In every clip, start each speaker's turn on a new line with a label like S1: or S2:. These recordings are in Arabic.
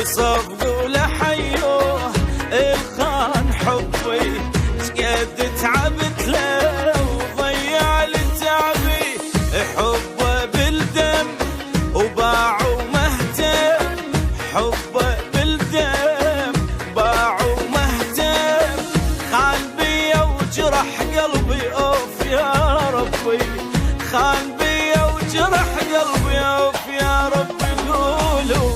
S1: صفقوا لحيوه الخان حبي شقد تعبت له وضيع لي تعبي حبه بالدم وباعوا مهتم حبه بالدم باعوا مهتم خان بيا وجرح قلبي اوف يا ربي خان بيا وجرح قلبي اوف يا ربي قولوا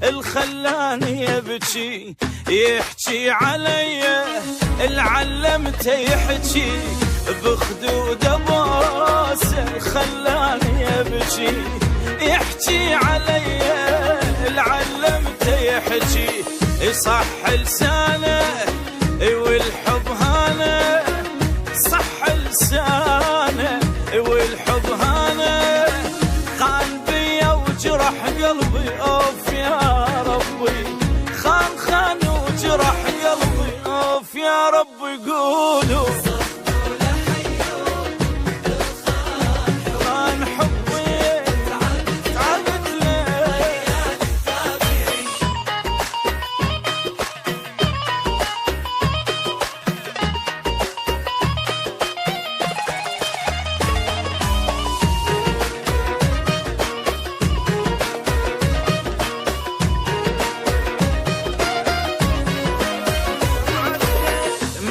S1: الخلاني يبكي يحكي علي العلمته يحكي بخدود بوسه الخلاني يبكي يحكي علي العلمته يحكي يصح لسانه والحب هانه صح لسانه والحب هانه خان بيا وجرح قلبي اوف يا ربي خان وجرح قلبي اوف يا ربي قولوا خان حبي تعبت له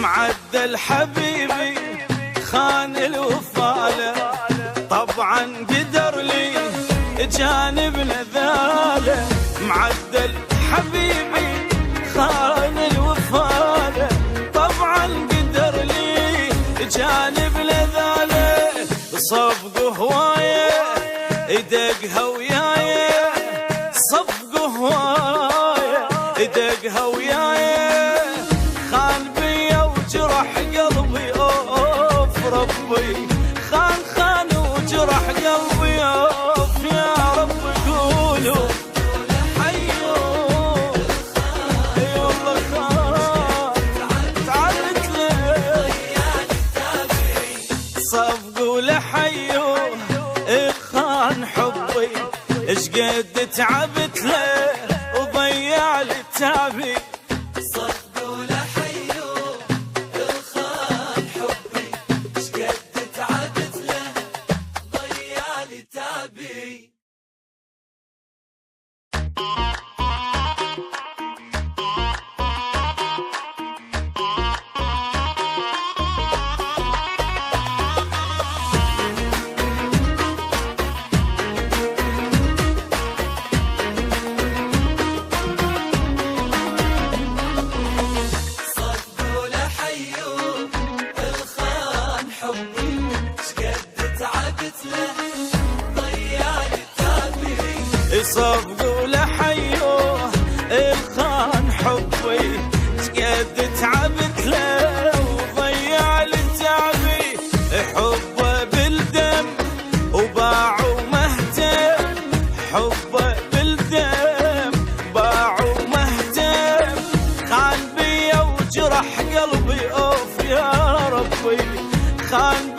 S1: معدل حبيبي خان الوفاله طبعا قدر لي جانب نذاله معدل حبيبي خان الوفاله طبعا قدر لي جانب نذاله صفقه هوايه يدقها ويايه صفقه هوايه يدقها ويايه خان بيا وجرح قلبي اوف ربي خان وجرح قلبي اوف يا ربي قولوا حيوه اي والله خان تعبت له صفقوا لحيوه خان حبي اشقد تعبت له وضيع لي تعبي صفقوا لحيوه الخان حبي شقد تعبت له وضيع لي تعبي حبه بالدم وباعوا مهتم حبه بالدم باعوا مهتم خان بيا وجرح قلبي اوف يا ربي خان